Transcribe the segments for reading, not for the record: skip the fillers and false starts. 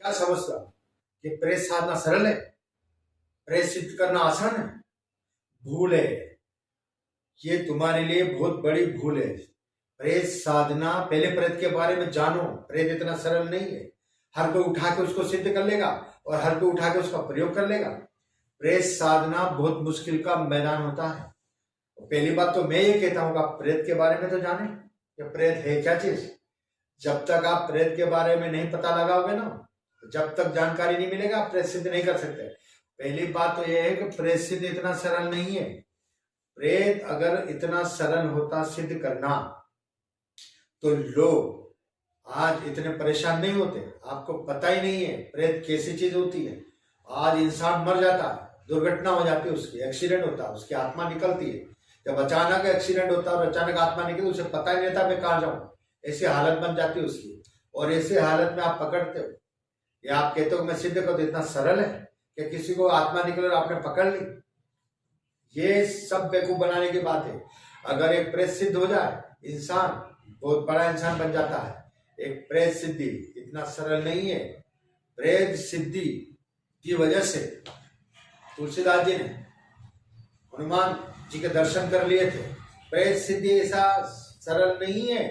क्या समझता कि प्रेत साधना सरल है? प्रेत सिद्ध करना आसान है? भूल है। ये तुम्हारे लिए बहुत बड़ी भूल है। प्रेत साधना, पहले प्रेत के बारे में जानो। प्रेत इतना सरल नहीं है। हर कोई उठा के उसको सिद्ध कर लेगा और हर कोई उठा के उसका प्रयोग कर लेगा। प्रेत साधना बहुत मुश्किल का मैदान होता है। पहली बात तो मैं ये कहता हूँ कि आप प्रेत के बारे में तो जाने कि प्रेत है क्या चीज। जब तक आप प्रेत के बारे में नहीं पता लगाओगे ना, जब तक जानकारी नहीं मिलेगा, आप प्रेत सिद्ध नहीं कर सकते। पहली बात तो यह है कि प्रेत सिद्ध इतना सरल नहीं है। प्रेत अगर इतना सरल होता सिद्ध करना तो लोग आज इतने परेशान नहीं होते। आपको पता ही नहीं है प्रेत कैसी चीज होती है। आज इंसान मर जाता है, दुर्घटना हो जाती है, उसकी एक्सीडेंट होता है, उसकी आत्मा निकलती है। जब अचानक एक्सीडेंट होता है और अचानक आत्मा निकलती, उसे पता ही नहीं रहता मैं कहाँ जाऊं। ऐसी हालत बन जाती है उसकी, और ऐसी हालत में आप पकड़ते हो या आप कहते हो मैं सिद्ध कर दो। इतना सरल है कि किसी को आत्मा निकले और आपने पकड़ ली? ये सब बेवकूफ बनाने की बात है। अगर एक प्रेत सिद्ध हो जाए, इंसान बहुत बड़ा इंसान बन जाता है। एक प्रेत सिद्धि इतना सरल नहीं है। प्रेत सिद्धि की वजह से तुलसीदास जी ने हनुमान जी के दर्शन कर लिए थे। प्रेत सिद्धि ऐसा सरल नहीं है।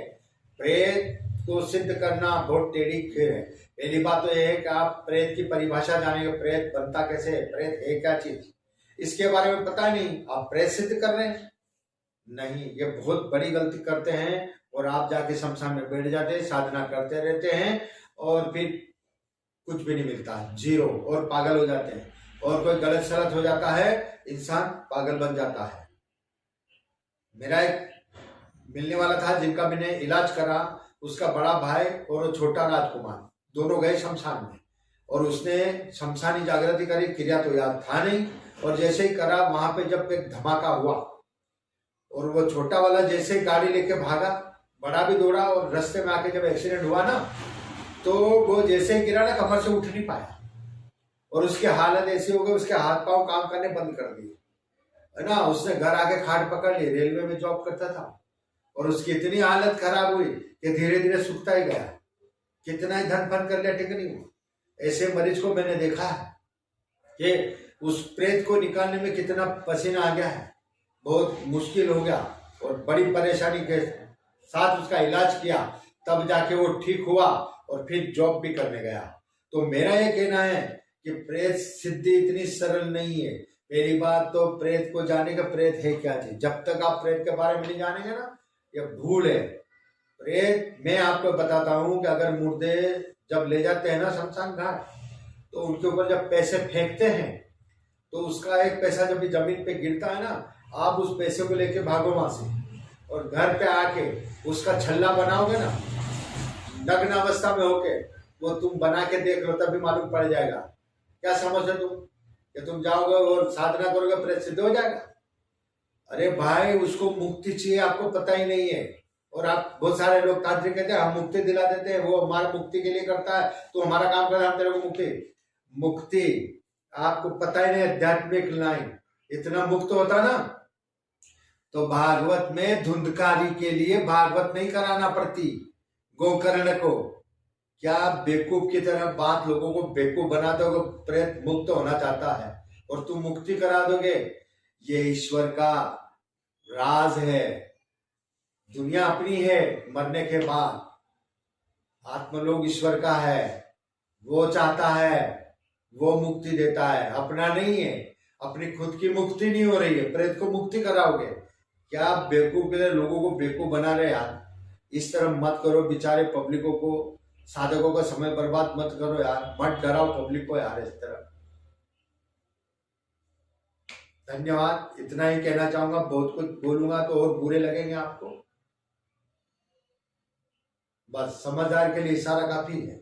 प्रेत को सिद्ध करना बहुत टेढ़ी खीर है। पहली बात तो यह है कि आप प्रेत की परिभाषा जानेंगे। प्रेत बनता कैसे है, प्रेत है क्या चीज, इसके बारे में पता नहीं, आप प्रेत सिद्ध कर रहे हैं। नहीं, ये बहुत बड़ी गलती करते हैं और आप जाके शमशान में बैठ जाते हैं, साधना करते रहते हैं और फिर कुछ भी नहीं मिलता, जीरो, और पागल हो जाते हैं। और कोई गलत सलत हो जाता है, इंसान पागल बन जाता है। मेरा एक मिलने वाला था जिनका मैंने इलाज करा, उसका बड़ा भाई और वो छोटा राजकुमार दोनों गए शमशान में, और उसने शमशानी जागृति करी। क्रिया तो याद था नहीं, और जैसे ही करा वहां पे जब एक धमाका हुआ और वो छोटा वाला जैसे ही गाड़ी लेके भागा, बड़ा भी दौड़ा, और रास्ते में आके जब एक्सीडेंट हुआ ना, तो वो जैसे ही गिरा ना, कमर से उठ नहीं पाया और उसकी हालत ऐसी हो गई, उसके हाथ पांव काम करने बंद कर दिए, है ना। उसने घर आके खाट पकड़ ली। रेलवे में जॉब करता था और उसकी इतनी हालत खराब हुई कि धीरे धीरे सूखता ही गया। कितना ही धन फन कर लिया, ठीक नहीं हुआ। ऐसे मरीज को मैंने देखा है कि उस प्रेत को निकालने में कितना पसीना आ गया है, बहुत मुश्किल हो गया, और बड़ी परेशानी के साथ उसका इलाज किया, तब जाके वो ठीक हुआ और फिर जॉब भी करने गया। तो मेरा ये कहना है कि प्रेत सिद्धि इतनी सरल नहीं है। पहली बात तो प्रेत को जाने का, प्रेत है क्या चीज। जब तक आप प्रेत के बारे में नहीं जानेंगे ना, ये भूल है। प्रेत, मैं आपको बताता हूँ कि अगर मुर्दे जब ले जाते हैं ना शमशान घाट, तो उनके ऊपर जब पैसे फेंकते हैं तो उसका एक पैसा जब भी जमीन पे गिरता है ना, आप उस पैसे को लेके भागो वहां से, और घर पे आके उसका छल्ला बनाओगे ना, नग्न अवस्था में होके, वो तुम बना के देख लो, तभी मालूम पड़ जाएगा। क्या समझ रहे तुम कि तुम जाओगे और साधना करोगे प्रेत सिद्ध हो जाएगा? अरे भाई, उसको मुक्ति चाहिए, आपको पता ही नहीं है। और आप, बहुत सारे लोग तांत्रिक कहते हैं हम मुक्ति दिला देते हैं, वो हमारा मुक्ति के लिए करता है, तो हमारा काम कर, हम तेरे को मुक्ति आपको पता ही नहीं। आध्यात्मिक लाइन इतना मुक्त होता ना, तो भागवत में धुंधकारी के लिए भागवत नहीं कराना पड़ती गोकर्ण को। क्या बेवकूफ की तरह बात, लोगों को बेवकूफ बना दोगे। प्रेत मुक्त होना चाहता है और तुम मुक्ति करा दोगे, ये ईश्वर का राज है। दुनिया अपनी है, मरने के बाद आत्मलोक ईश्वर का है। वो चाहता है, वो मुक्ति देता है, अपना नहीं है। अपनी खुद की मुक्ति नहीं हो रही है, प्रेत को मुक्ति कराओगे? क्या बेवकूफ के लोगों को बेवकूफ बना रहे यार। इस तरह मत करो, बेचारे पब्लिकों को, साधकों का समय बर्बाद मत करो यार, मत डराओ पब्लिक को यार इस तरह। धन्यवाद, इतना ही कहना चाहूंगा। बहुत कुछ बोलूंगा तो और बुरे लगेंगे आपको। बस समझदार के लिए इशारा काफी है।